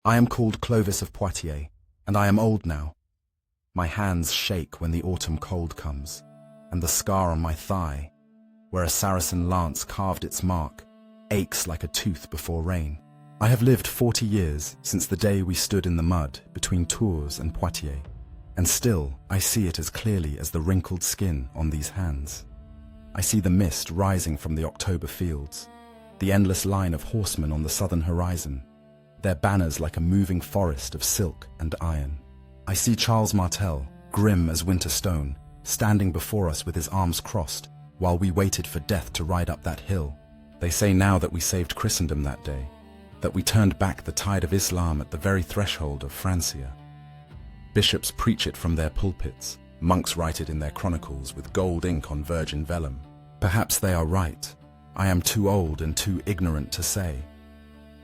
I am called Clovis of Poitiers, and I am old now. My hands shake when the autumn cold comes, and the scar on my thigh, where a Saracen lance carved its mark, aches like a tooth before rain. I have lived 40 years since the day we stood in the mud between Tours and Poitiers, and still I see it as clearly as the wrinkled skin on these hands. I see the mist rising from the October fields, the endless line of horsemen on the southern horizon, their banners like a moving forest of silk and iron. I see Charles Martel, grim as winter stone, standing before us with his arms crossed, while we waited for death to ride up that hill. They say now that we saved Christendom that day, that we turned back the tide of Islam at the very threshold of Francia. Bishops preach it from their pulpits, monks write it in their chronicles with gold ink on virgin vellum. Perhaps they are right. I am too old and too ignorant to say.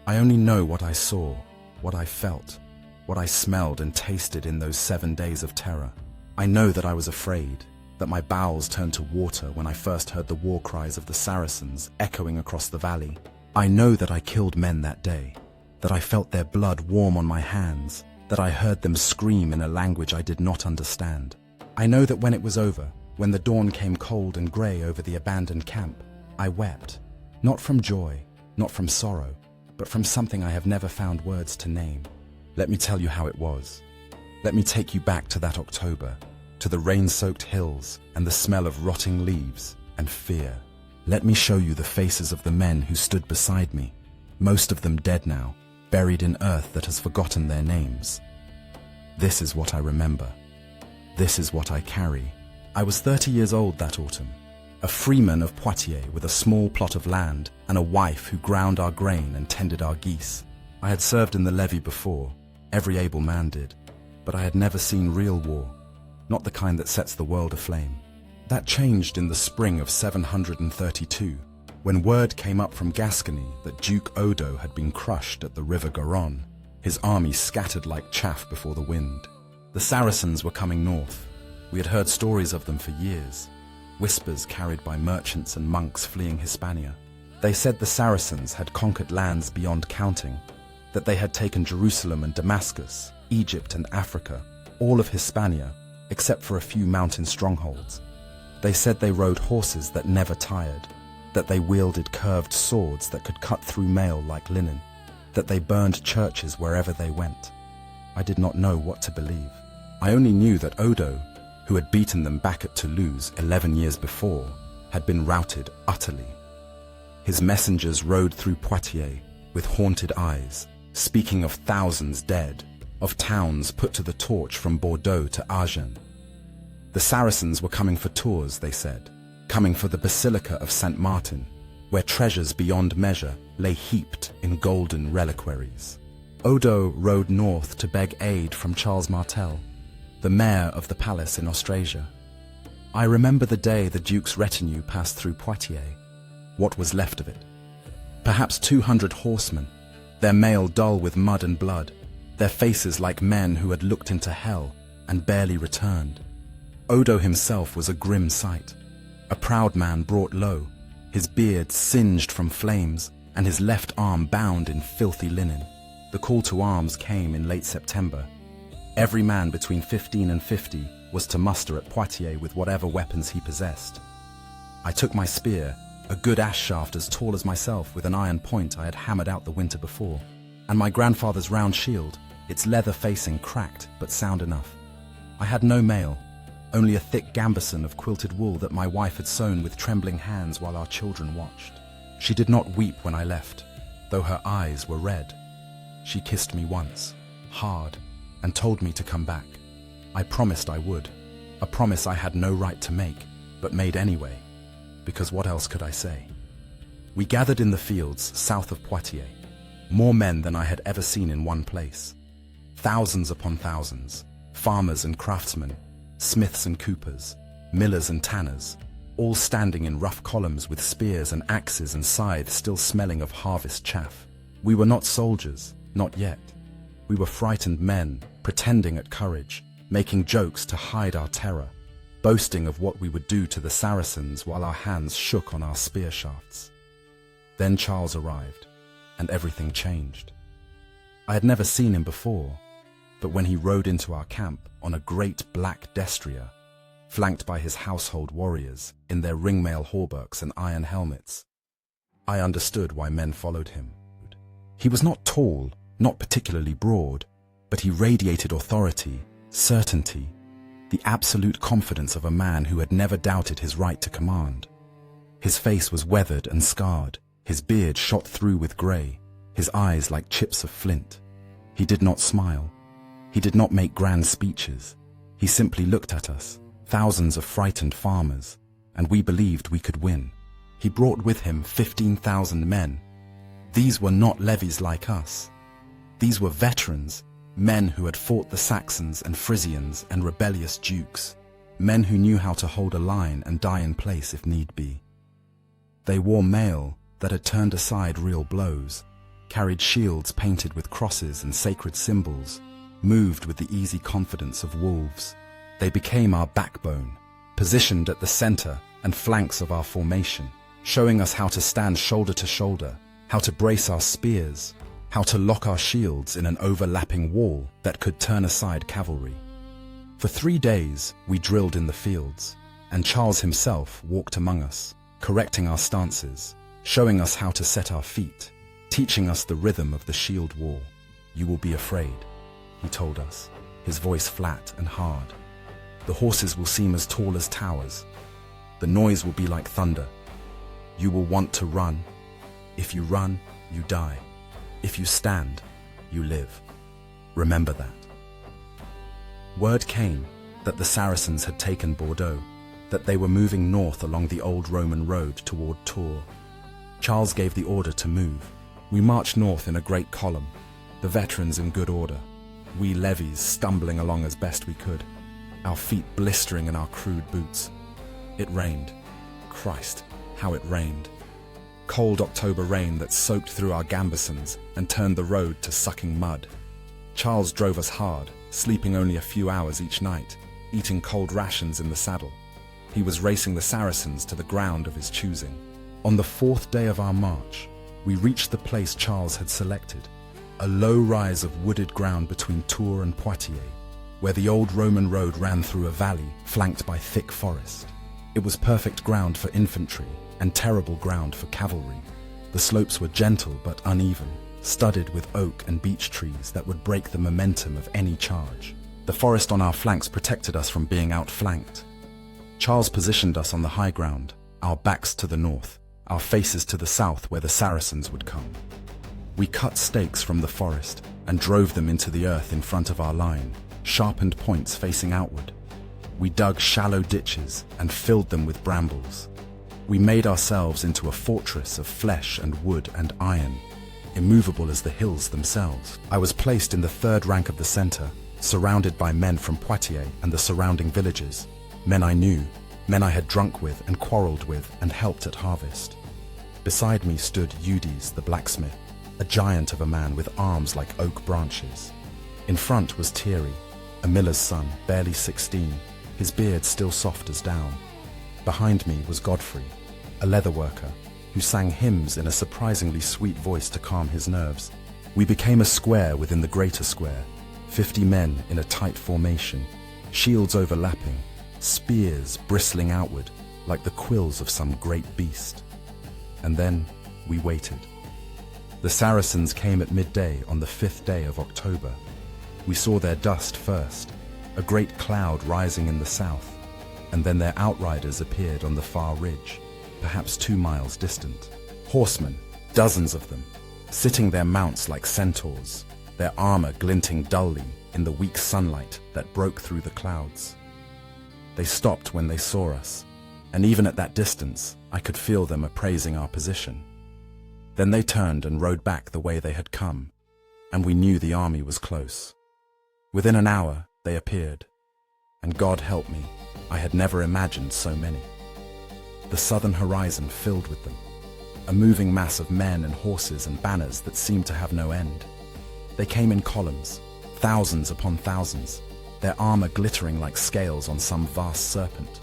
I only know what I saw, what I felt, what I smelled and tasted in those 7 days of terror. I know that I was afraid, that my bowels turned to water when I first heard the war cries of the Saracens echoing across the valley. I know that I killed men that day, that I felt their blood warm on my hands, that I heard them scream in a language I did not understand. I know that when it was over, when the dawn came cold and grey over the abandoned camp, I wept, not from joy, not from sorrow, but from something I have never found words to name. Let me tell you how it was. Let me take you back to that October, to the rain-soaked hills and the smell of rotting leaves and fear. Let me show you the faces of the men who stood beside me, most of them dead now, buried in earth that has forgotten their names. This is what I remember. This is what I carry. I was 30 years old that autumn, a freeman of Poitiers with a small plot of land and a wife who ground our grain and tended our geese. I had served in the levy before, every able man did, but I had never seen real war, not the kind that sets the world aflame. That changed in the spring of 732, when word came up from Gascony that Duke Odo had been crushed at the river Garonne, his army scattered like chaff before the wind. The Saracens were coming north. We had heard stories of them for years, whispers carried by merchants and monks fleeing Hispania. They said the Saracens had conquered lands beyond counting, that they had taken Jerusalem and Damascus, Egypt and Africa, all of Hispania, except for a few mountain strongholds. They said they rode horses that never tired, that they wielded curved swords that could cut through mail like linen, that they burned churches wherever they went. I did not know what to believe. I only knew that Odo, who had beaten them back at Toulouse 11 years before, had been routed utterly. His messengers rode through Poitiers with haunted eyes, speaking of thousands dead, of towns put to the torch from Bordeaux to Agen. The Saracens were coming for Tours, they said, coming for the Basilica of St. Martin, where treasures beyond measure lay heaped in golden reliquaries. Odo rode north to beg aid from Charles Martel, the mayor of the palace in Austrasia. I remember the day the Duke's retinue passed through Poitiers, what was left of it. Perhaps 200 horsemen, their mail dull with mud and blood, their faces like men who had looked into hell and barely returned. Odo himself was a grim sight, a proud man brought low, his beard singed from flames and his left arm bound in filthy linen. The call to arms came in late September. Every man between 15 and 50 was to muster at Poitiers with whatever weapons he possessed. I took my spear, a good ash shaft as tall as myself with an iron point I had hammered out the winter before, and my grandfather's round shield, its leather facing cracked but sound enough. I had no mail, only a thick gambeson of quilted wool that my wife had sewn with trembling hands while our children watched. She did not weep when I left, though her eyes were red. She kissed me once, hard, and told me to come back. I promised I would, a promise I had no right to make, but made anyway, because what else could I say? We gathered in the fields south of Poitiers, more men than I had ever seen in one place. Thousands upon thousands, farmers and craftsmen, smiths and coopers, millers and tanners, all standing in rough columns with spears and axes and scythes still smelling of harvest chaff. We were not soldiers, not yet. We were frightened men, pretending at courage, making jokes to hide our terror, boasting of what we would do to the Saracens while our hands shook on our spear shafts. Then Charles arrived, and everything changed. I had never seen him before, but when he rode into our camp on a great black destrier, flanked by his household warriors in their ringmail hauberks and iron helmets, I understood why men followed him. He was not tall, not particularly broad, but he radiated authority, certainty, the absolute confidence of a man who had never doubted his right to command. His face was weathered and scarred, his beard shot through with grey, his eyes like chips of flint. He did not smile. He did not make grand speeches. He simply looked at us, thousands of frightened farmers, and we believed we could win. He brought with him 15,000 men. These were not levies like us. These were veterans, men who had fought the Saxons and Frisians and rebellious dukes, men who knew how to hold a line and die in place if need be. They wore mail that had turned aside real blows, carried shields painted with crosses and sacred symbols, moved with the easy confidence of wolves. They became our backbone, positioned at the center and flanks of our formation, showing us how to stand shoulder to shoulder, how to brace our spears, how to lock our shields in an overlapping wall that could turn aside cavalry. For 3 days we drilled in the fields, and Charles himself walked among us, correcting our stances, showing us how to set our feet, teaching us the rhythm of the shield wall. "You will be afraid," he told us, his voice flat and hard. "The horses will seem as tall as towers. The noise will be like thunder. You will want to run. If you run, you die. If you stand, you live. Remember that." Word came that the Saracens had taken Bordeaux, that they were moving north along the old Roman road toward Tours. Charles gave the order to move. We marched north in a great column, the veterans in good order, we levies stumbling along as best we could, our feet blistering in our crude boots. It rained. Christ, how it rained. Cold October rain that soaked through our gambesons and turned the road to sucking mud. Charles drove us hard, sleeping only a few hours each night, eating cold rations in the saddle. He was racing the Saracens to the ground of his choosing. On the 4th day of our march, we reached the place Charles had selected, a low rise of wooded ground between Tours and Poitiers, where the old Roman road ran through a valley flanked by thick forest. It was perfect ground for infantry and terrible ground for cavalry. The slopes were gentle but uneven, studded with oak and beech trees that would break the momentum of any charge. The forest on our flanks protected us from being outflanked. Charles positioned us on the high ground, our backs to the north, our faces to the south where the Saracens would come. We cut stakes from the forest and drove them into the earth in front of our line, sharpened points facing outward. We dug shallow ditches and filled them with brambles. We made ourselves into a fortress of flesh and wood and iron, immovable as the hills themselves. I was placed in the 3rd rank of the center, surrounded by men from Poitiers and the surrounding villages, men I knew, men I had drunk with and quarreled with and helped at harvest. Beside me stood Eudes the blacksmith, a giant of a man with arms like oak branches. In front was Thierry, a miller's son, barely 16, his beard still soft as down. Behind me was Godfrey, a leather worker, who sang hymns in a surprisingly sweet voice to calm his nerves. We became a square within the greater square, 50 men in a tight formation, shields overlapping, spears bristling outward like the quills of some great beast. And then we waited. The Saracens came at midday on the 5th day of October. We saw their dust first, a great cloud rising in the south, and then their outriders appeared on the far ridge, perhaps 2 miles distant. Horsemen, dozens of them, sitting their mounts like centaurs, their armor glinting dully in the weak sunlight that broke through the clouds. They stopped when they saw us, and even at that distance, I could feel them appraising our position. Then they turned and rode back the way they had come, and we knew the army was close. Within an hour, they appeared, and God help me, I had never imagined so many. The southern horizon filled with them, a moving mass of men and horses and banners that seemed to have no end. They came in columns, thousands upon thousands, their armor glittering like scales on some vast serpent,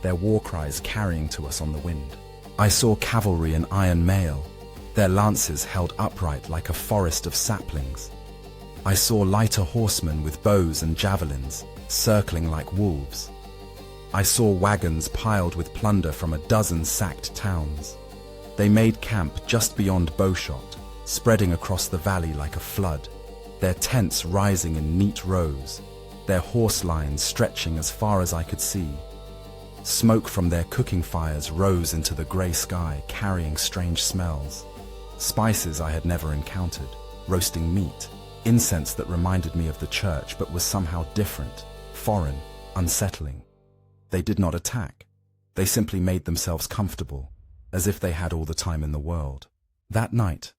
their war cries carrying to us on the wind. I saw cavalry in iron mail, their lances held upright like a forest of saplings, I saw lighter horsemen with bows and javelins, circling like wolves. I saw wagons piled with plunder from a dozen sacked towns. They made camp just beyond bowshot, spreading across the valley like a flood, their tents rising in neat rows, their horse lines stretching as far as I could see. Smoke from their cooking fires rose into the grey sky, carrying strange smells. Spices I had never encountered, roasting meat, incense that reminded me of the church but was somehow different, foreign, unsettling. They did not attack. They simply made themselves comfortable, as if they had all the time in the world. That night,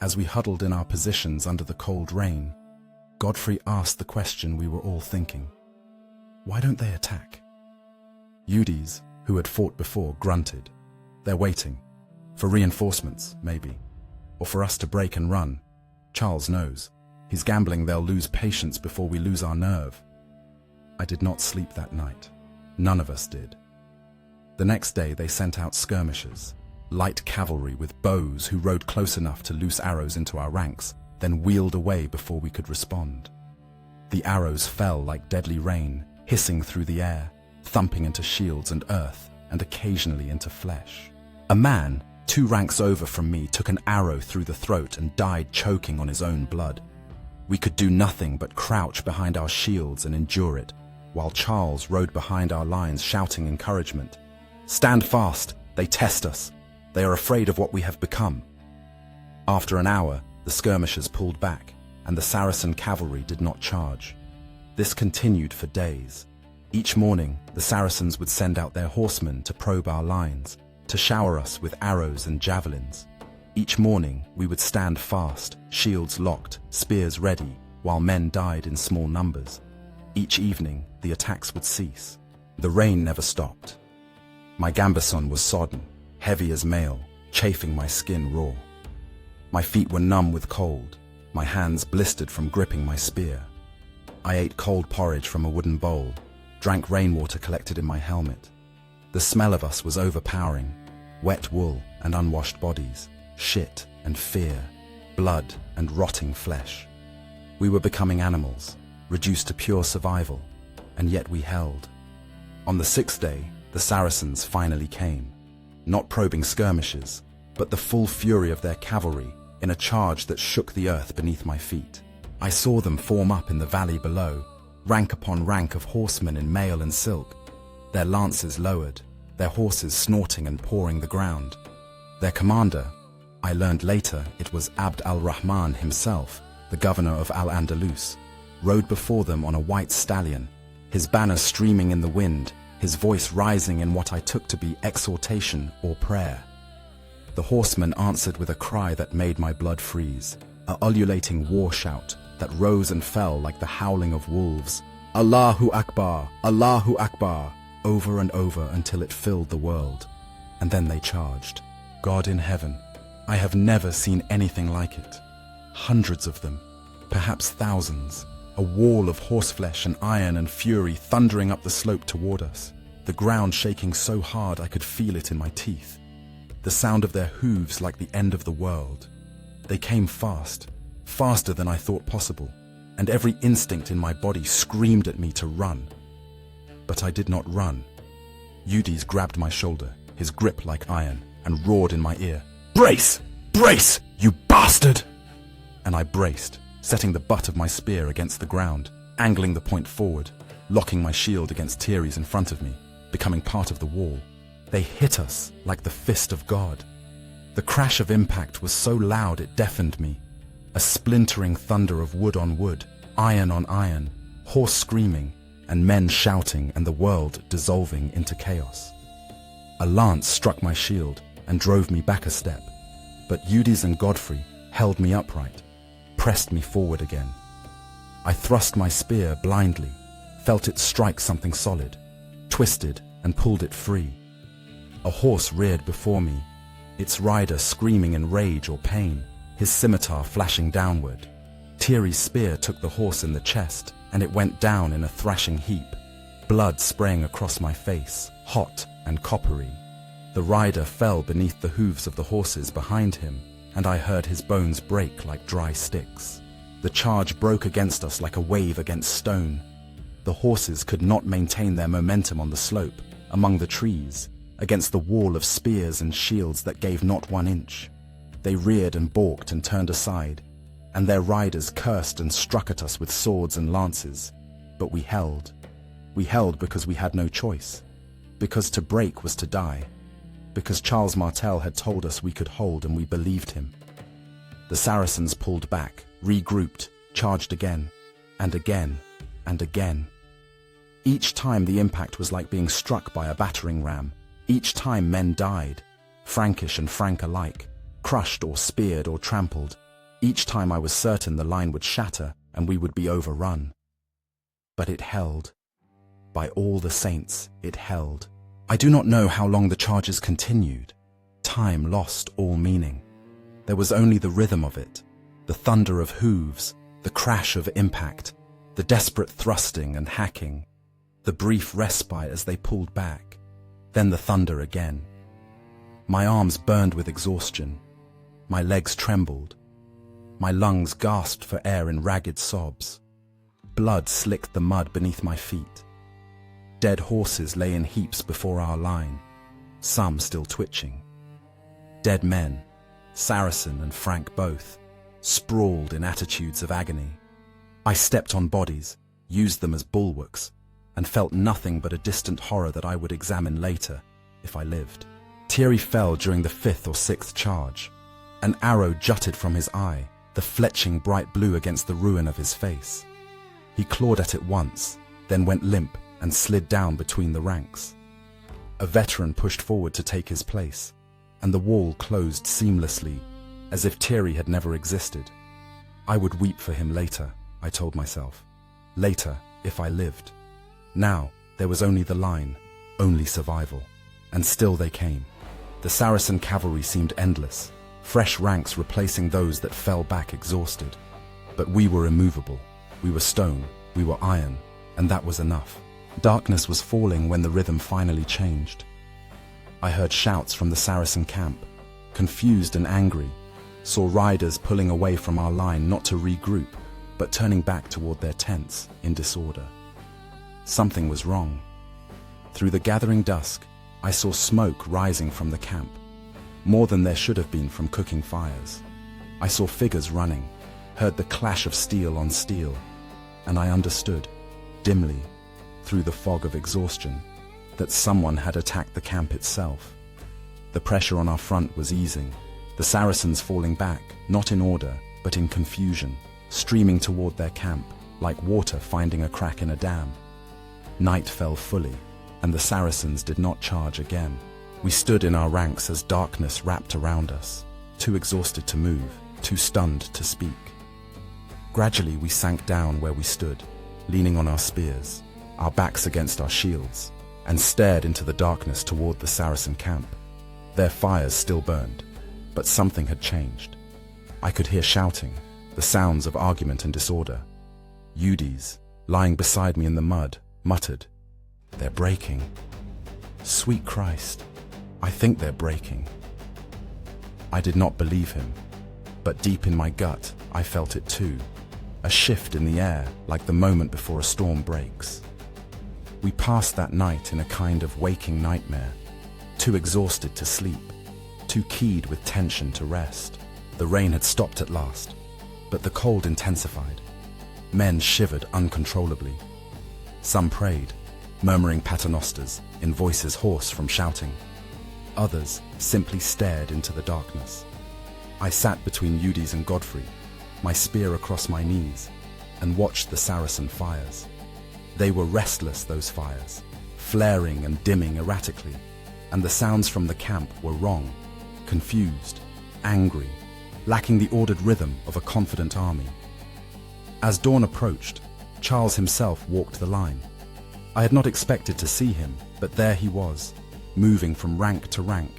as we huddled in our positions under the cold rain, Godfrey asked the question we were all thinking. Why don't they attack? Eudes, who had fought before, grunted. They're waiting. For reinforcements, maybe. Or for us to break and run. Charles knows. He's gambling they'll lose patience before we lose our nerve. I did not sleep that night. None of us did. The next day they sent out skirmishers, light cavalry with bows who rode close enough to loose arrows into our ranks, then wheeled away before we could respond. The arrows fell like deadly rain, hissing through the air, thumping into shields and earth, and occasionally into flesh. A man, 2 ranks over from me, took an arrow through the throat and died choking on his own blood. We could do nothing but crouch behind our shields and endure it, while Charles rode behind our lines shouting encouragement. Stand fast, they test us. They are afraid of what we have become. After an hour, the skirmishers pulled back, and the Saracen cavalry did not charge. This continued for days. Each morning, the Saracens would send out their horsemen to probe our lines, to shower us with arrows and javelins. Each morning, we would stand fast, shields locked, spears ready, while men died in small numbers. Each evening, the attacks would cease. The rain never stopped. My gambeson was sodden, heavy as mail, chafing my skin raw. My feet were numb with cold, my hands blistered from gripping my spear. I ate cold porridge from a wooden bowl, drank rainwater collected in my helmet. The smell of us was overpowering, wet wool and unwashed bodies, shit and fear, blood and rotting flesh. We were becoming animals, reduced to pure survival, and yet we held. On the 6th day, the Saracens finally came, not probing skirmishes, but the full fury of their cavalry in a charge that shook the earth beneath my feet. I saw them form up in the valley below, rank upon rank of horsemen in mail and silk, their lances lowered, their horses snorting and pawing the ground. Their commander, I learned later it was al-Rahman himself, the governor of Al-Andalus, rode before them on a white stallion, his banner streaming in the wind, his voice rising in what I took to be exhortation or prayer. The horseman answered with a cry that made my blood freeze, a ululating war shout that rose and fell like the howling of wolves. Allahu Akbar, Allahu Akbar, over and over until it filled the world. And then they charged. God in heaven, I have never seen anything like it. Hundreds of them, perhaps thousands, a wall of horseflesh and iron and fury thundering up the slope toward us, the ground shaking so hard I could feel it in my teeth. The sound of their hooves like the end of the world. They came fast, faster than I thought possible, and every instinct in my body screamed at me to run. But I did not run. Eudes grabbed my shoulder, his grip like iron, and roared in my ear, "Brace! Brace, you bastard!" And I braced, setting the butt of my spear against the ground, angling the point forward, locking my shield against Thierry's in front of me, becoming part of the wall. They hit us like the fist of God. The crash of impact was so loud it deafened me. A splintering thunder of wood on wood, iron on iron, hoarse screaming, and men shouting and the world dissolving into chaos. A lance struck my shield and drove me back a step, but Eudes and Godfrey held me upright, pressed me forward again. I thrust my spear blindly, felt it strike something solid, twisted and pulled it free. A horse reared before me, its rider screaming in rage or pain, his scimitar flashing downward. Thierry's spear took the horse in the chest, and it went down in a thrashing heap, blood spraying across my face, hot and coppery. The rider fell beneath the hooves of the horses behind him, and I heard his bones break like dry sticks. The The charge broke against us like a wave against stone. The horses could not maintain their momentum on the slope, among the trees, against the wall of spears and shields that gave not 1 inch. They reared and balked and turned aside, and their riders cursed and struck at us with swords and lances. But we held. We held because we had no choice. Because to break was to die. Because Charles Martel had told us we could hold, and we believed him. The Saracens pulled back, regrouped, charged again, and again, and again. Each time the impact was like being struck by a battering ram. Each time men died, Frankish and Frank alike, crushed or speared or trampled. Each time I was certain the line would shatter and we would be overrun. But it held. By all the saints, it held. I do not know how long the charges continued. Time lost all meaning. There was only the rhythm of it, the thunder of hooves, the crash of impact, the desperate thrusting and hacking, the brief respite as they pulled back, then the thunder again. My arms burned with exhaustion. My legs trembled. My lungs gasped for air in ragged sobs. Blood slicked the mud beneath my feet. Dead horses lay in heaps before our line, some still twitching. Dead men, Saracen and Frank both, sprawled in attitudes of agony. I stepped on bodies, used them as bulwarks, and felt nothing but a distant horror that I would examine later, if I lived. Thierry fell during the 5th or 6th charge. An arrow jutted from his eye, the fletching bright blue against the ruin of his face. He clawed at it once, then went limp and slid down between the ranks. A veteran pushed forward to take his place, and the wall closed seamlessly, as if Thierry had never existed. I would weep for him later, I told myself. Later, if I lived. Now, there was only the line, only survival. And still they came. The Saracen cavalry seemed endless, fresh ranks replacing those that fell back exhausted. But we were immovable. We were stone, we were iron, and that was enough. Darkness was falling when the rhythm finally changed. I heard shouts from the Saracen camp, confused and angry, saw riders pulling away from our line not to regroup, but turning back toward their tents in disorder. Something was wrong. Through the gathering dusk, I saw smoke rising from the camp, more than there should have been from cooking fires. I saw figures running, heard the clash of steel on steel, and I understood, dimly, through the fog of exhaustion, that someone had attacked the camp itself. The pressure on our front was easing, the Saracens falling back, not in order, but in confusion, streaming toward their camp, like water finding a crack in a dam. Night fell fully, and the Saracens did not charge again. We stood in our ranks as darkness wrapped around us, too exhausted to move, too stunned to speak. Gradually we sank down where we stood, leaning on our spears, our backs against our shields, and stared into the darkness toward the Saracen camp. Their fires still burned, but something had changed. I could hear shouting, the sounds of argument and disorder. Eudes, lying beside me in the mud, muttered, "They're breaking. Sweet Christ, I think they're breaking." I did not believe him, but deep in my gut, I felt it too. A shift in the air, like the moment before a storm breaks. We passed that night in a kind of waking nightmare, too exhausted to sleep, too keyed with tension to rest. The rain had stopped at last, but the cold intensified. Men shivered uncontrollably. Some prayed, murmuring paternosters in voices hoarse from shouting. Others simply stared into the darkness. I sat between Eudes and Godfrey, my spear across my knees, and watched the Saracen fires. They were restless, those fires, flaring and dimming erratically, and the sounds from the camp were wrong, confused, angry, lacking the ordered rhythm of a confident army. As dawn approached, Charles himself walked the line. I had not expected to see him, but there he was, moving from rank to rank,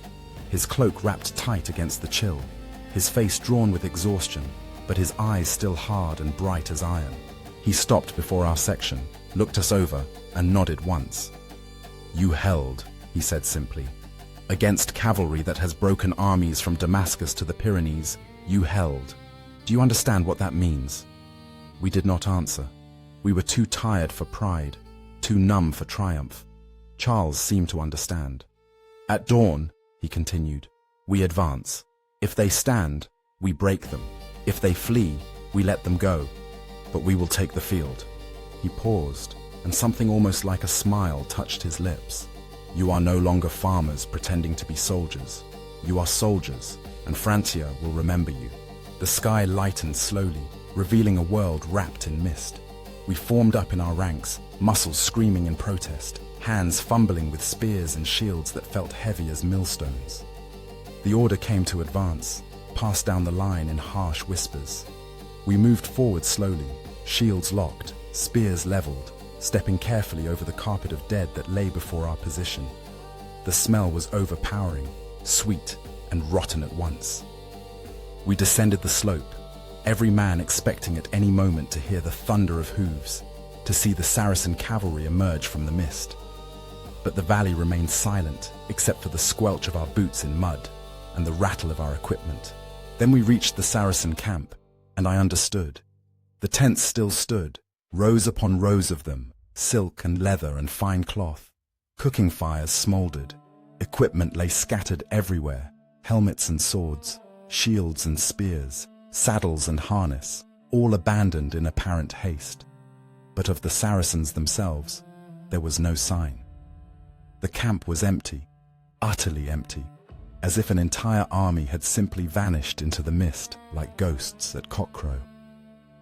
his cloak wrapped tight against the chill, his face drawn with exhaustion, but his eyes still hard and bright as iron. He stopped before our section, looked us over, and nodded once. "You held," he said simply. "Against cavalry that has broken armies from Damascus to the Pyrenees, you held. Do you understand what that means? We did not answer. We were too tired for pride, too numb for triumph. Charles seemed to understand. At dawn, he continued, we advance. If they stand, we break them. If they flee, we let them go. But we will take the field. He paused, and something almost like a smile touched his lips. You are no longer farmers pretending to be soldiers. You are soldiers, and Francia will remember you. The sky lightened slowly, revealing a world wrapped in mist. We formed up in our ranks, muscles screaming in protest, hands fumbling with spears and shields that felt heavy as millstones. The order came to advance, passed down the line in harsh whispers. We moved forward slowly, shields locked, spears leveled, stepping carefully over the carpet of dead that lay before our position. The smell was overpowering, sweet and rotten at once. We descended the slope, every man expecting at any moment to hear the thunder of hooves, to see the Saracen cavalry emerge from the mist. But the valley remained silent, except for the squelch of our boots in mud and the rattle of our equipment. Then we reached the Saracen camp, and I understood. The tents still stood, rows upon rows of them, silk and leather and fine cloth. Cooking fires smoldered. Equipment lay scattered everywhere, helmets and swords, shields and spears, saddles and harness, all abandoned in apparent haste. But of the Saracens themselves, there was no sign. The camp was empty, utterly empty, as if an entire army had simply vanished into the mist like ghosts at cockcrow.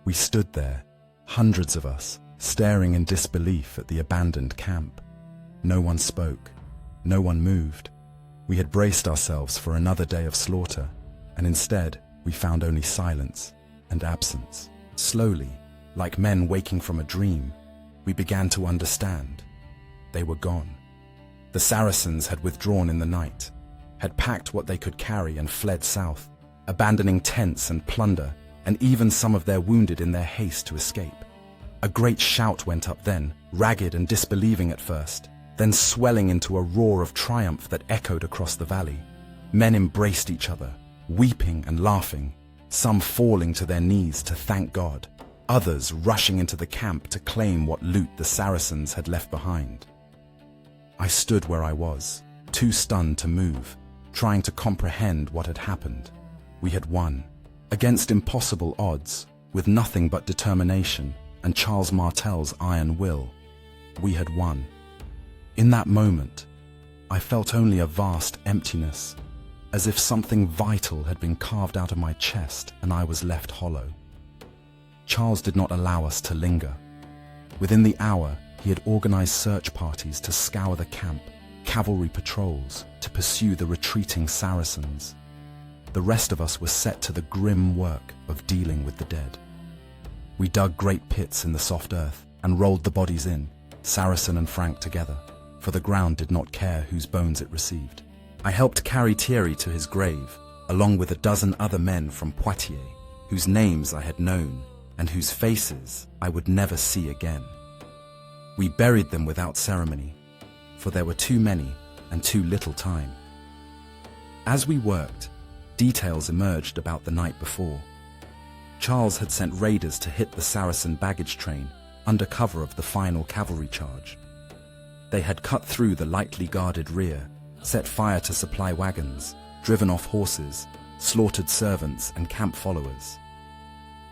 We stood there, hundreds of us, staring in disbelief at the abandoned camp. No one spoke, no one moved. We had braced ourselves for another day of slaughter, and instead we found only silence and absence. Slowly, like men waking from a dream, we began to understand. They were gone. The Saracens had withdrawn in the night, had packed what they could carry and fled south, abandoning tents and plunder, and even some of their wounded in their haste to escape. A great shout went up then, ragged and disbelieving at first, then swelling into a roar of triumph that echoed across the valley. Men embraced each other, weeping and laughing, some falling to their knees to thank God, others rushing into the camp to claim what loot the Saracens had left behind. I stood where I was, too stunned to move, trying to comprehend what had happened. We had won, against impossible odds, with nothing but determination and Charles Martel's iron will. We had won. In that moment, I felt only a vast emptiness, as if something vital had been carved out of my chest and I was left hollow. Charles did not allow us to linger. Within the hour, he had organized search parties to scour the camp, cavalry patrols to pursue the retreating Saracens. The rest of us were set to the grim work of dealing with the dead. We dug great pits in the soft earth and rolled the bodies in, Saracen and Frank together, for the ground did not care whose bones it received. I helped carry Thierry to his grave, along with a dozen other men from Poitiers, whose names I had known and whose faces I would never see again. We buried them without ceremony, for there were too many and too little time. As we worked, details emerged about the night before. Charles had sent raiders to hit the Saracen baggage train under cover of the final cavalry charge. They had cut through the lightly guarded rear, set fire to supply wagons, driven off horses, slaughtered servants and camp followers.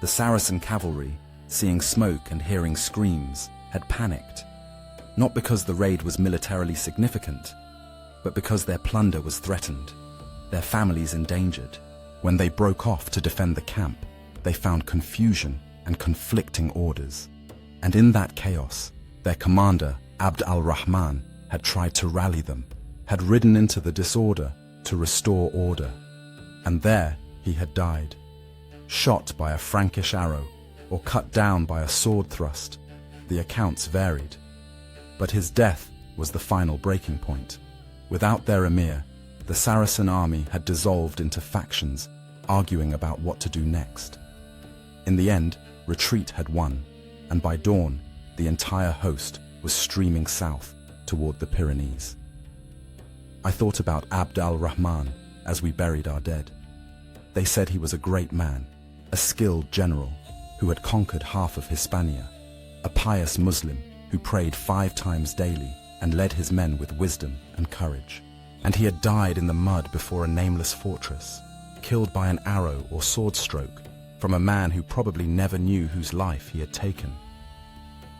The Saracen cavalry, seeing smoke and hearing screams, had panicked, not because the raid was militarily significant, but because their plunder was threatened, their families endangered. When they broke off to defend the camp, they found confusion and conflicting orders. And in that chaos, their commander, al-Rahman, had tried to rally them, had ridden into the disorder to restore order. And there he had died, shot by a Frankish arrow or cut down by a sword thrust. The accounts varied. But his death was the final breaking point. Without their emir, the Saracen army had dissolved into factions, arguing about what to do next. In the end, retreat had won, and by dawn, the entire host was streaming south toward the Pyrenees. I thought about al-Rahman as we buried our dead. They said he was a great man, a skilled general, who had conquered half of Hispania, a pious Muslim who prayed 5 times daily and led his men with wisdom and courage. And he had died in the mud before a nameless fortress, killed by an arrow or sword stroke from a man who probably never knew whose life he had taken.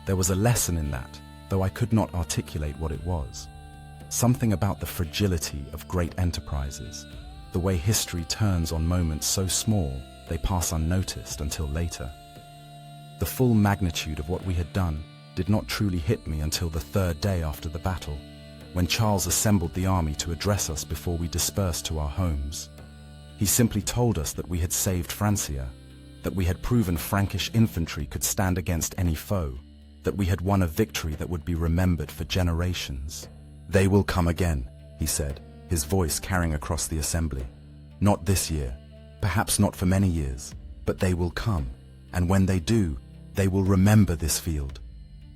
There was a lesson in that, though I could not articulate what it was. Something about the fragility of great enterprises, the way history turns on moments so small they pass unnoticed until later. The full magnitude of what we had done did not truly hit me until the 3rd day after the battle, when Charles assembled the army to address us before we dispersed to our homes. He simply told us that we had saved Francia, that we had proven Frankish infantry could stand against any foe, that we had won a victory that would be remembered for generations. "They will come again," he said, his voice carrying across the assembly. "Not this year, perhaps not for many years, but they will come, and when they do, they will remember this field.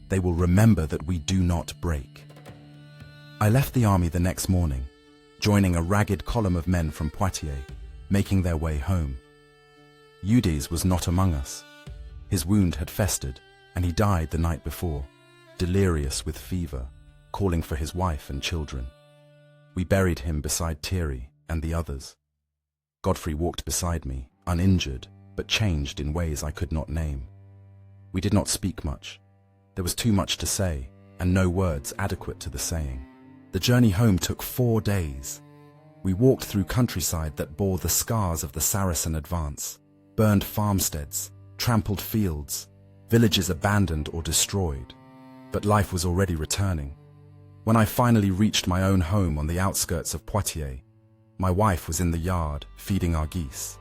They will remember that we do not break." I left the army the next morning, joining a ragged column of men from Poitiers, making their way home. Umayyad was not among us. His wound had festered, and he died the night before, delirious with fever, calling for his wife and children. We buried him beside Thierry and the others. Godfrey walked beside me, uninjured, but changed in ways I could not name. We did not speak much. There was too much to say, and no words adequate to the saying. The journey home took 4 days. We walked through countryside that bore the scars of the Saracen advance, burned farmsteads, trampled fields, villages abandoned or destroyed. But life was already returning. When I finally reached my own home on the outskirts of Poitiers, my wife was in the yard feeding our geese.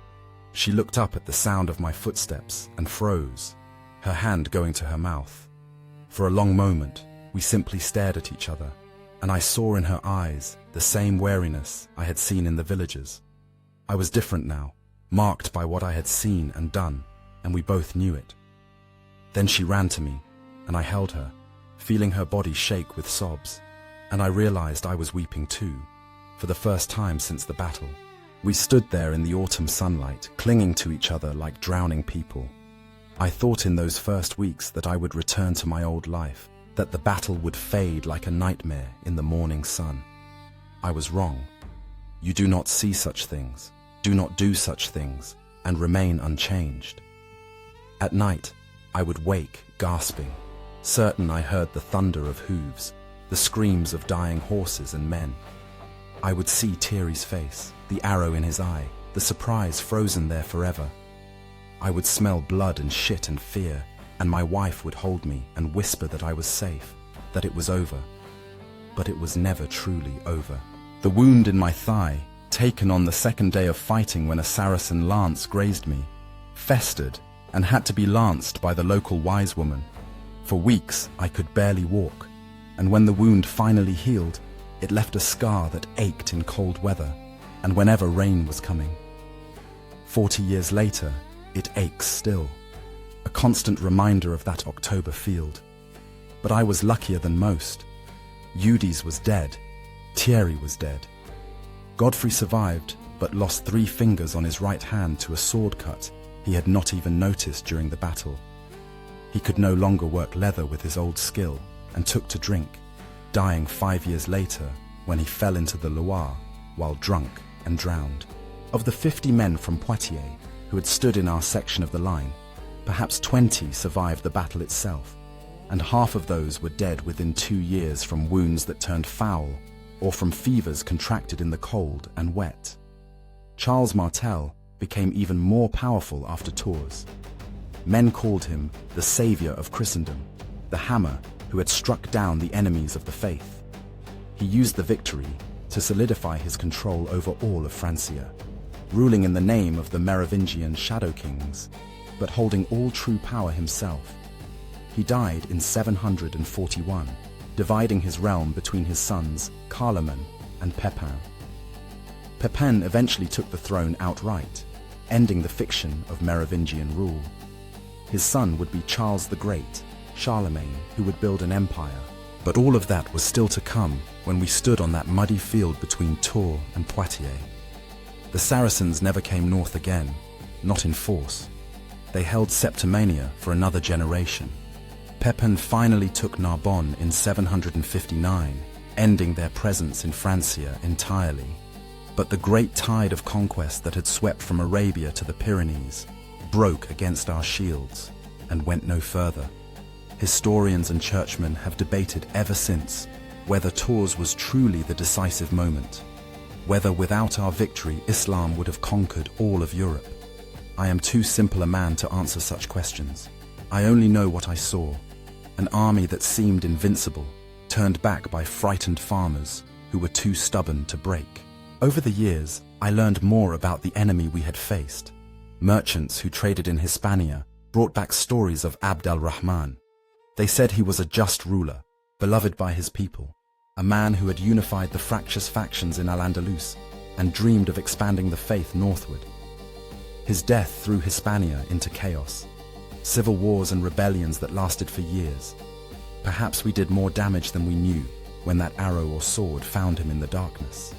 She looked up at the sound of my footsteps and froze, her hand going to her mouth. For a long moment, we simply stared at each other, and I saw in her eyes the same wariness I had seen in the villages. I was different now, marked by what I had seen and done, and we both knew it. Then she ran to me, and I held her, feeling her body shake with sobs, and I realized I was weeping too, for the first time since the battle. We stood there in the autumn sunlight, clinging to each other like drowning people. I thought in those first weeks that I would return to my old life, that the battle would fade like a nightmare in the morning sun. I was wrong. You do not see such things, do not do such things, and remain unchanged. At night, I would wake gasping, certain I heard the thunder of hooves, the screams of dying horses and men. I would see Thierry's face, the arrow in his eye, the surprise frozen there forever. I would smell blood and shit and fear, and my wife would hold me and whisper that I was safe, that it was over. But it was never truly over. The wound in my thigh, taken on the 2nd day of fighting when a Saracen lance grazed me, festered and had to be lanced by the local wise woman. For weeks I could barely walk, and when the wound finally healed, it left a scar that ached in cold weather and whenever rain was coming. 40 years later, it aches still, a constant reminder of that October field. But I was luckier than most. Umayyad was dead. Thierry was dead. Godfrey survived, but lost 3 fingers on his right hand to a sword cut he had not even noticed during the battle. He could no longer work leather with his old skill and took to drink, dying 5 years later when he fell into the Loire while drunk and drowned. Of the 50 men from Poitiers who had stood in our section of the line, perhaps 20 survived the battle itself, and half of those were dead within 2 years from wounds that turned foul or from fevers contracted in the cold and wet. Charles Martel became even more powerful after Tours. Men called him the savior of Christendom, the hammer who had struck down the enemies of the faith. He used the victory to solidify his control over all of Francia, ruling in the name of the Merovingian shadow kings, but holding all true power himself. He died in 741, dividing his realm between his sons Carloman and Pepin. Pepin eventually took the throne outright, ending the fiction of Merovingian rule. His son would be Charles the Great, Charlemagne, who would build an empire. But all of that was still to come when we stood on that muddy field between Tours and Poitiers. The Saracens never came north again, not in force. They held Septimania for another generation. Pepin finally took Narbonne in 759, ending their presence in Francia entirely. But the great tide of conquest that had swept from Arabia to the Pyrenees broke against our shields and went no further. Historians and churchmen have debated ever since whether Tours was truly the decisive moment, whether without our victory Islam would have conquered all of Europe. I am too simple a man to answer such questions. I only know what I saw: an army that seemed invincible, turned back by frightened farmers who were too stubborn to break. Over the years, I learned more about the enemy we had faced. Merchants who traded in Hispania brought back stories of al-Rahman. They said he was a just ruler, beloved by his people, a man who had unified the fractious factions in Al-Andalus and dreamed of expanding the faith northward. His death threw Hispania into chaos, civil wars and rebellions that lasted for years. Perhaps we did more damage than we knew when that arrow or sword found him in the darkness.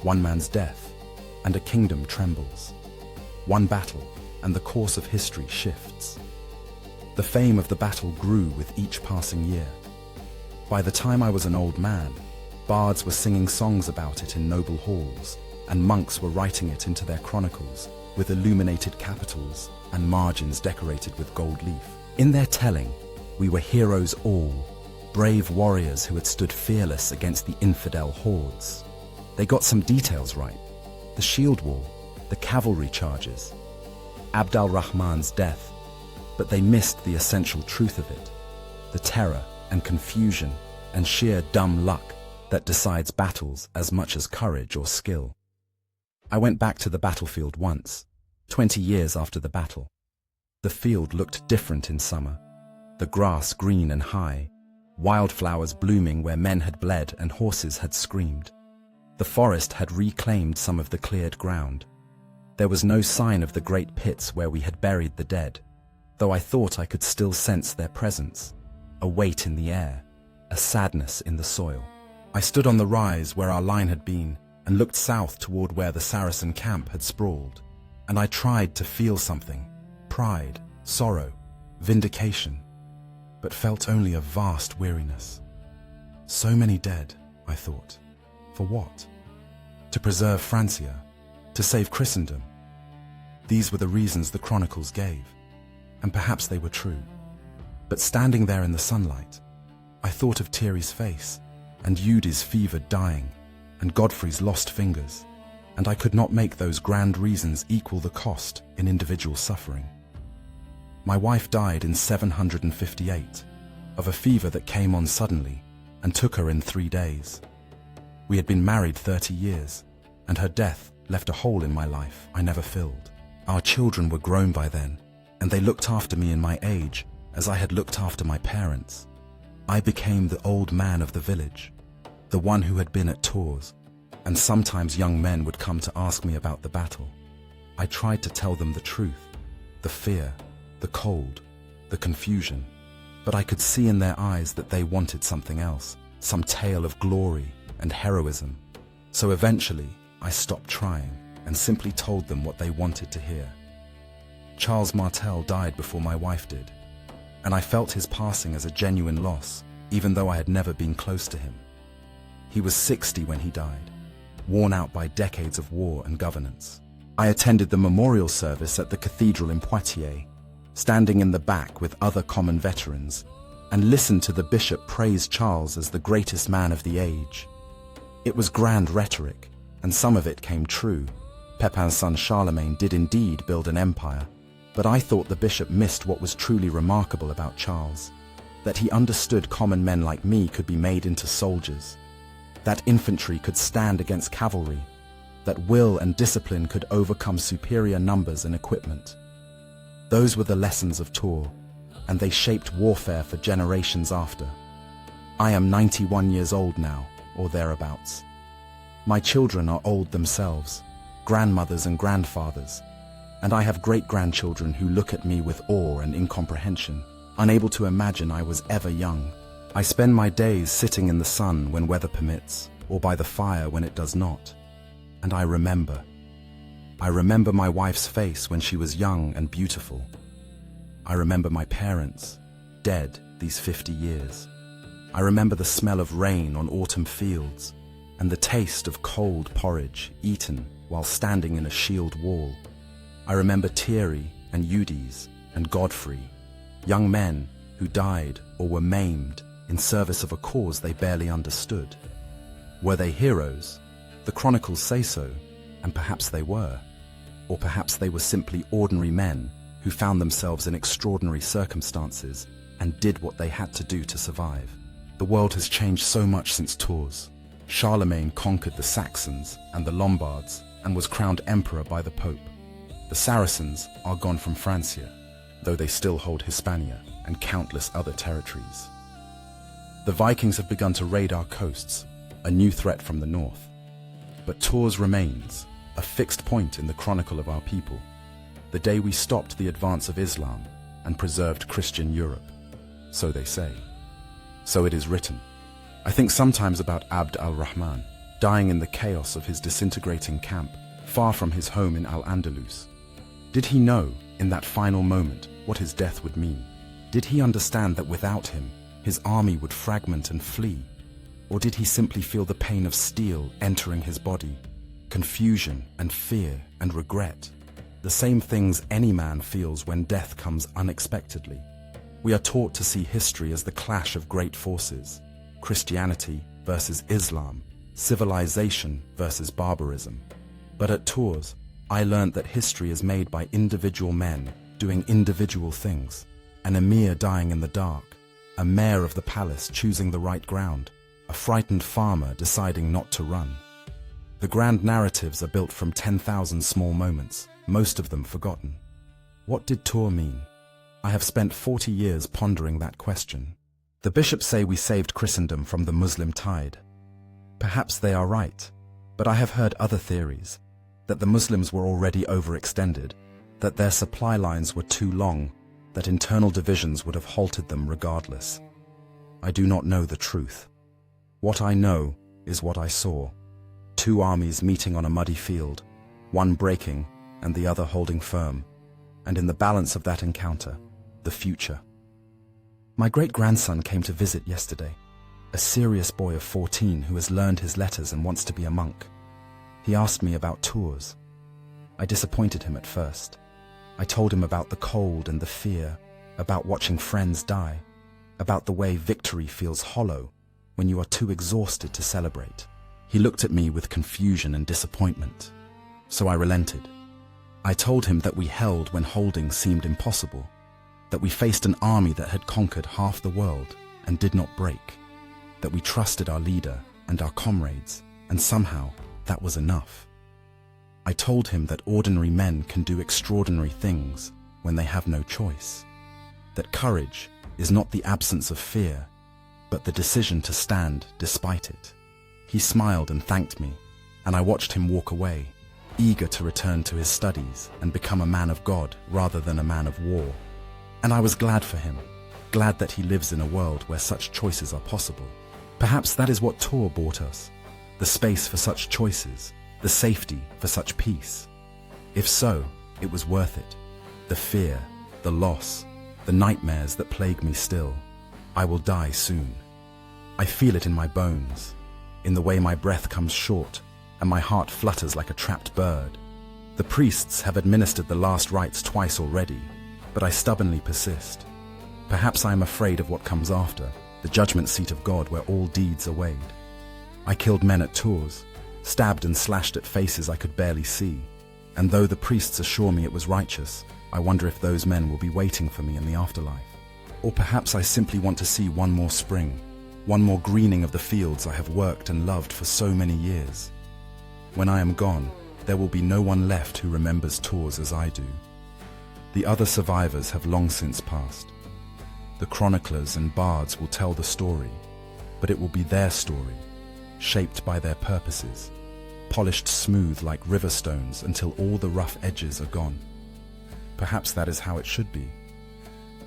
One man's death, and a kingdom trembles. One battle, and the course of history shifts. The fame of the battle grew with each passing year. By the time I was an old man, bards were singing songs about it in noble halls, and monks were writing it into their chronicles with illuminated capitals and margins decorated with gold leaf. In their telling, we were heroes all, brave warriors who had stood fearless against the infidel hordes. They got some details right: the shield wall, the cavalry charges, al-Rahman's death, but they missed the essential truth of it: the terror and confusion and sheer dumb luck that decides battles as much as courage or skill. I went back to the battlefield once, 20 years after the battle. The field looked different in summer, the grass green and high, wildflowers blooming where men had bled and horses had screamed. The forest had reclaimed some of the cleared ground. There was no sign of the great pits where we had buried the dead, though I thought I could still sense their presence, a weight in the air, a sadness in the soil. I stood on the rise where our line had been and looked south toward where the Saracen camp had sprawled, and I tried to feel something: pride, sorrow, vindication, but felt only a vast weariness. So many dead, I thought. For what? To preserve Francia, to save Christendom. These were the reasons the chronicles gave, and perhaps they were true. But standing there in the sunlight, I thought of Thierry's face, and Eudes' fevered dying, and Godfrey's lost fingers, and I could not make those grand reasons equal the cost in individual suffering. My wife died in 758, of a fever that came on suddenly and took her in 3 days. We had been married 30 years, and her death left a hole in my life I never filled. Our children were grown by then, and they looked after me in my age as I had looked after my parents. I became the old man of the village, the one who had been at Tours, and sometimes young men would come to ask me about the battle. I tried to tell them the truth, the fear, the cold, the confusion, but I could see in their eyes that they wanted something else, some tale of glory and heroism. So eventually, I stopped trying and simply told them what they wanted to hear. Charles Martel died before my wife did, and I felt his passing as a genuine loss, even though I had never been close to him. He was 60 when he died, worn out by decades of war and governance. I attended the memorial service at the cathedral in Poitiers, standing in the back with other common veterans, and listened to the bishop praise Charles as the greatest man of the age. It was grand rhetoric, and some of it came true. Pepin's son Charlemagne did indeed build an empire, but I thought the bishop missed what was truly remarkable about Charles, that he understood common men like me could be made into soldiers, that infantry could stand against cavalry, that will and discipline could overcome superior numbers and equipment. Those were the lessons of Tours, and they shaped warfare for generations after. I am 91 years old now, or thereabouts. My children are old themselves, grandmothers and grandfathers, and I have great-grandchildren who look at me with awe and incomprehension, unable to imagine I was ever young. I spend my days sitting in the sun when weather permits, or by the fire when it does not, and I remember. I remember my wife's face when she was young and beautiful, I remember my parents, dead these 50 years. I remember the smell of rain on autumn fields and the taste of cold porridge eaten while standing in a shield wall. I remember Thierry and Eudes and Godfrey, young men who died or were maimed in service of a cause they barely understood. Were they heroes? The chronicles say so, and perhaps they were. Or perhaps they were simply ordinary men who found themselves in extraordinary circumstances and did what they had to do to survive. The world has changed so much since Tours. Charlemagne conquered the Saxons and the Lombards and was crowned emperor by the Pope. The Saracens are gone from Francia, though they still hold Hispania and countless other territories. The Vikings have begun to raid our coasts, a new threat from the north. But Tours remains, a fixed point in the chronicle of our people, the day we stopped the advance of Islam and preserved Christian Europe. So they say. So it is written. I think sometimes about Abd al-Rahman, dying in the chaos of his disintegrating camp, far from his home in Al-Andalus. Did he know, in that final moment, what his death would mean? Did he understand that without him, his army would fragment and flee? Or did he simply feel the pain of steel entering his body, confusion and fear and regret, the same things any man feels when death comes unexpectedly? We are taught to see history as the clash of great forces, Christianity versus Islam, civilization versus barbarism. But at Tours, I learned that history is made by individual men doing individual things, an emir dying in the dark, a mayor of the palace choosing the right ground, a frightened farmer deciding not to run. The grand narratives are built from 10,000 small moments, most of them forgotten. What did Tours mean? I have spent 40 years pondering that question. The bishops say we saved Christendom from the Muslim tide. Perhaps they are right, but I have heard other theories, that the Muslims were already overextended, that their supply lines were too long, that internal divisions would have halted them regardless. I do not know the truth. What I know is what I saw. Two armies meeting on a muddy field, one breaking and the other holding firm, and in the balance of that encounter, the future. My great-grandson came to visit yesterday, a serious boy of 14 who has learned his letters and wants to be a monk. He asked me about Tours. I disappointed him at first. I told him about the cold and the fear, about watching friends die, about the way victory feels hollow when you are too exhausted to celebrate. He looked at me with confusion and disappointment, so I relented. I told him that we held when holding seemed impossible, that we faced an army that had conquered half the world and did not break, that we trusted our leader and our comrades, and somehow that was enough. I told him that ordinary men can do extraordinary things when they have no choice, that courage is not the absence of fear, but the decision to stand despite it. He smiled and thanked me, and I watched him walk away, eager to return to his studies and become a man of God rather than a man of war. And I was glad for him, glad that he lives in a world where such choices are possible. Perhaps that is what Tours brought us, the space for such choices, the safety for such peace. If so, it was worth it. The fear, the loss, the nightmares that plague me still. I will die soon. I feel it in my bones, in the way my breath comes short and my heart flutters like a trapped bird. The priests have administered the last rites twice already, but I stubbornly persist. Perhaps I am afraid of what comes after, the judgment seat of God where all deeds are weighed. I killed men at Tours, stabbed and slashed at faces I could barely see, and though the priests assure me it was righteous, I wonder if those men will be waiting for me in the afterlife. Or perhaps I simply want to see one more spring, one more greening of the fields I have worked and loved for so many years. When I am gone, there will be no one left who remembers Tours as I do. The other survivors have long since passed. The chroniclers and bards will tell the story, but it will be their story, shaped by their purposes, polished smooth like river stones until all the rough edges are gone. Perhaps that is how it should be.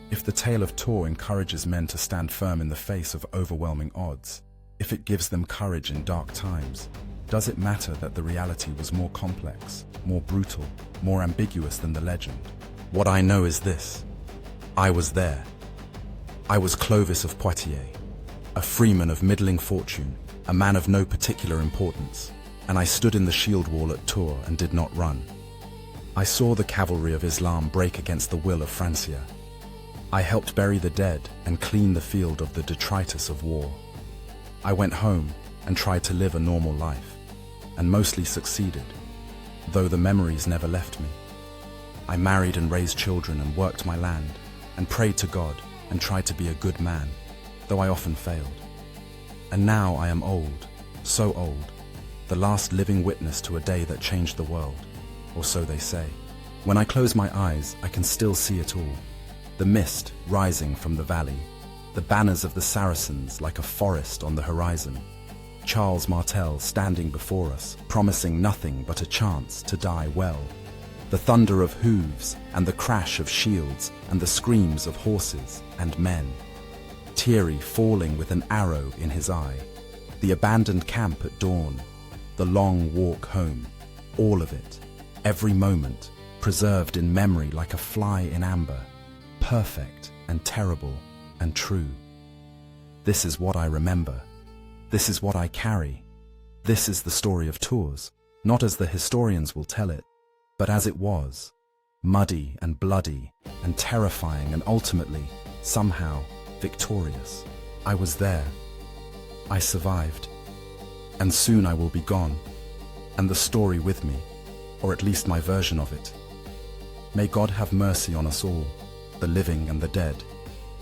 If the tale of Tours encourages men to stand firm in the face of overwhelming odds, if it gives them courage in dark times, does it matter that the reality was more complex, more brutal, more ambiguous than the legend? What I know is this: I was there. I was Clovis of Poitiers, a freeman of middling fortune, a man of no particular importance, and I stood in the shield wall at Tours and did not run. I saw the cavalry of Islam break against the will of Francia. I helped bury the dead and clean the field of the detritus of war. I went home and tried to live a normal life, and mostly succeeded, though the memories never left me. I married and raised children and worked my land, and prayed to God and tried to be a good man, though I often failed. And now I am old, so old, the last living witness to a day that changed the world, or so they say. When I close my eyes, I can still see it all. The mist rising from the valley, the banners of the Saracens like a forest on the horizon, Charles Martel standing before us, promising nothing but a chance to die well, the thunder of hooves and the crash of shields and the screams of horses and men, Thierry falling with an arrow in his eye, the abandoned camp at dawn, the long walk home, all of it, every moment, preserved in memory like a fly in amber, perfect and terrible and true. This is what I remember. This is what I carry. This is the story of Tours, not as the historians will tell it, but as it was, muddy and bloody and terrifying and ultimately, somehow, victorious. I was there. I survived. And soon I will be gone, and the story with me, or at least my version of it. May God have mercy on us all, the living and the dead,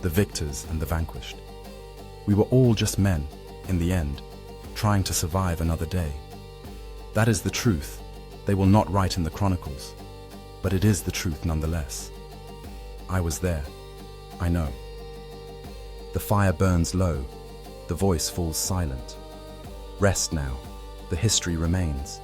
the victors and the vanquished. We were all just men, in the end, trying to survive another day. That is the truth. They will not write in the chronicles, but it is the truth nonetheless. I was there. I know. The fire burns low. The voice falls silent. Rest now. The history remains.